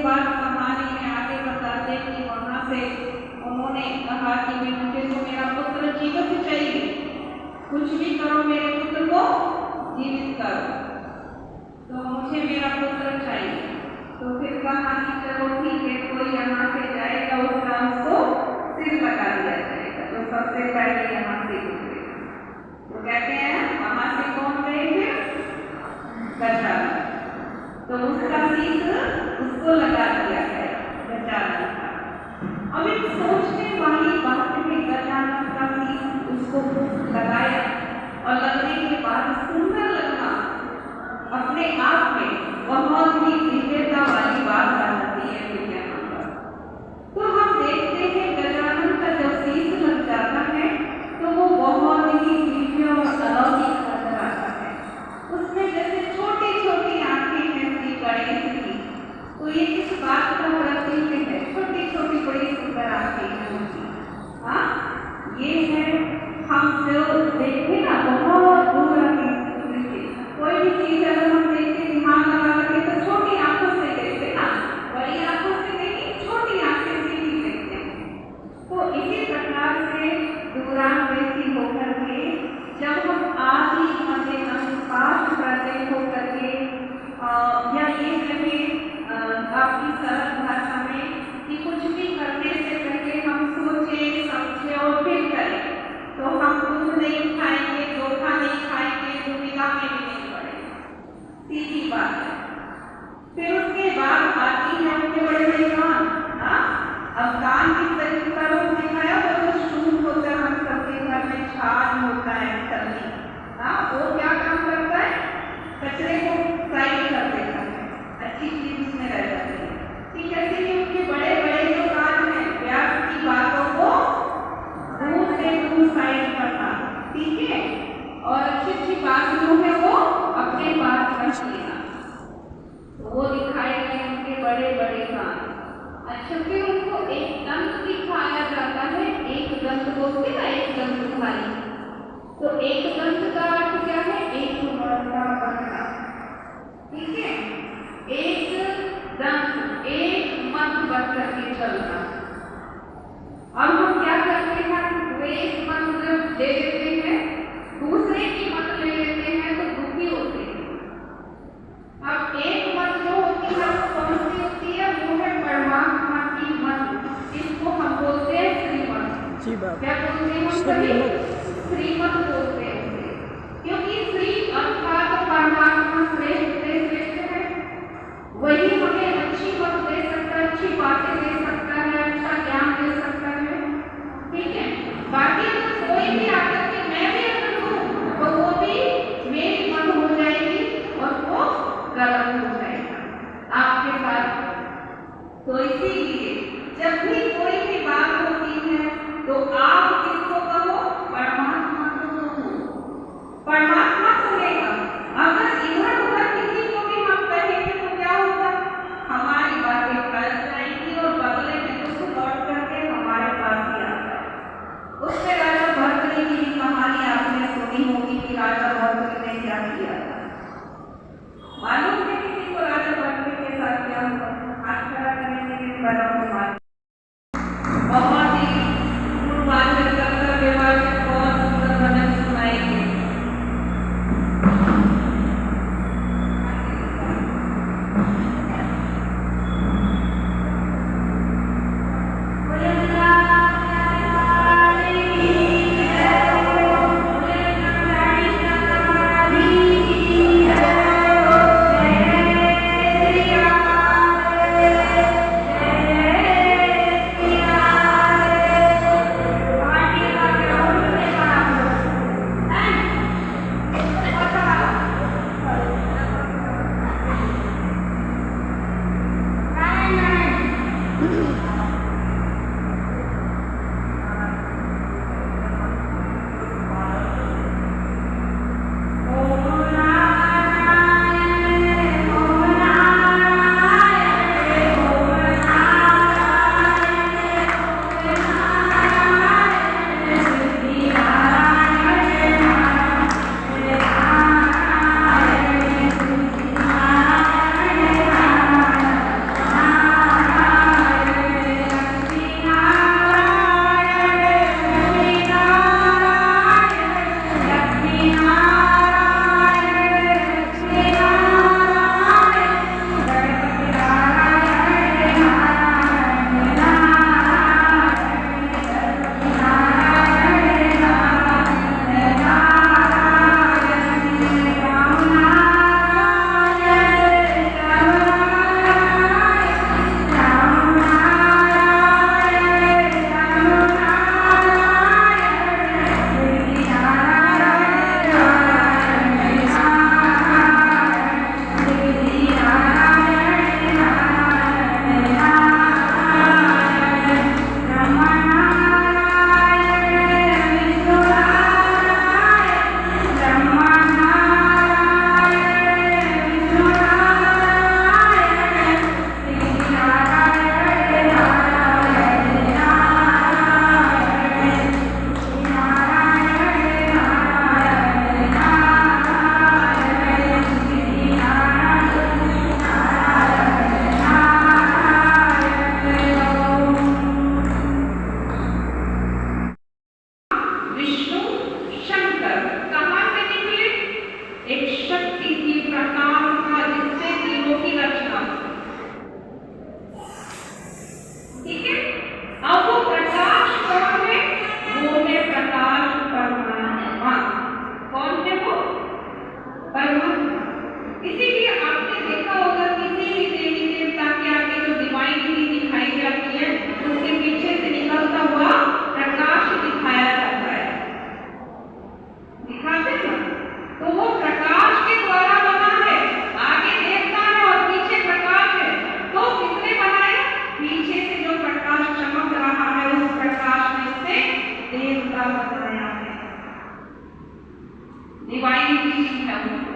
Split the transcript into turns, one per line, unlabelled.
उसके बाद कहानी में आगे बताते कि वहाँ से उन्होंने कहा कि मुझे तो मेरा पुत्र जीवित चाहिए, कुछ भी करो मेरे पुत्र को जीवित करो, तो मुझे मेरा पुत्र चाहिए। तो फिर कहा कि चलो ठीक है, कोई यहाँ से जाएगा उसको सिर लगा दिया जाएगा, तो सबसे पहले यहाँ से गुजरेगा। तो कहते हैं वहाँ से कौन गए फिर? गजानन। तो उसका शीश उसको लगा दिया गया, गजानन का। अब एक सोचने वाली बात है, गजानन का शीश उसको लगाया और लगने के बाद सुंदर लगा, अपने आप में बहुत ही दिव्यता वाली बात आ जाती है फिर यहाँ पर। तो हम देखते हैं गजानन का जब शीश लग जाता है तो वो बहुत ही दिव्य और अलौकिक नजर आता है। उसमें जैसे छोटी छोटी आंखें हैं श्री गणेश की, तो ये किस बात का प्रतीक है? छोटी छोटी बड़ी सुंदर आंखें हैं उनकी। हाँ, ये है हम जो देखते ना बहुत दूर कोई भी चीज अगर हम देखते दिमाग लगा करके तो छोटी आंखों से देखते ना, बड़ी आंखों से नहीं, छोटी आंखें से ही देखते हैं। तो इसी प्रकार से दूरांदेशी होकर के जब हम आदि मध्य पाठ करते होकर के या ये कहें आपकी सरल भाषा में कि कुछ भी करने से पहले हम सोचे समझे और फिर करें, तो हम दूध नहीं खाएंगे, धोखा नहीं खाएंगे, दुविधा में भी नहीं पड़ेंगे, सीधी बात है। फिर उसके बाद आती है उनके बड़े बड़े कान। अब कान किस तरीके का रूप दिखाया? तो शूट होता है, हम सबके घर में छान होता है छलनी, वो क्या काम करता है? कचरे को साइड कर देता है, अच्छी चीज उसमें रह जाती है। ठीक है, ऐसे ही उनके बड़े बड़े जो कान हैं, व्यास की बातों को दूर से दूर साइड करना, ठीक है, और अच्छी अच्छी बात जो है वो अपने पास रख लेना, वो दिखाए गए उनके बड़े बड़े कान। अच्छा, फिर उनको एक दंत दिखाया जाता है, एक दंत बोलते ना, एक दंत भाई। तो एक दंत का अर्थ क्या है? एक बढ़ता बढ़ना, ठीक है, एक दंत, एक मत बढ़ करके चलना। अब हम क्या करते हैं? एक मत जब ले लेते हैं, दूसरे की मत ले लेते हैं तो दुखी होते हैं। अब एक मत जो होती है वो कौन सी होती है? वो है परमात्मा की मत, इसको हम बोलते हैं श्रीमत। क्या बोलते हैं? श्रीमत बोलते हैं, क्योंकि श्री अर्थात परमात्मा श्रेष्ठ से श्रेष्ठ है, वही हमें अच्छी मत दे सकता है, अच्छी बातें दे सकता है, अच्छा ज्ञान दे सकता है, ठीक है। बाकी तो कोई भी आकर के मैं भी अगर दूं तो वो भी मेरी मत हो जाएगी और वो गलत हो जाएगा आपके साथ। तो इसीलिए जब भी कोई भी बात होती है तो आप किसको कहो? परमात्मा को कहो, परमात्मा सुनेगा। अगर इधर उधर किसी को भी हम कहेंगे तो क्या होगा? हमारी बातें फैल जाएंगी और बदले में दुख लौट करके हमारे पास ही आता है। उससे राजा भर्तृहरि की भी कहानी आपने सुनी होगी कि राजा भर्तृहरि ने क्या किया था। मालूम है किसी को राजा भर्तृहरि के साथ क्या हुआ? हाथ खड़ा करने के लिए बड़ा हुआ, बहुत ही पूर्वांचल का व्यवहार में बहुत सुंदर भजन सुनाएंगे।
जय
बताया है, डिवाइन टीचिंग है उनको।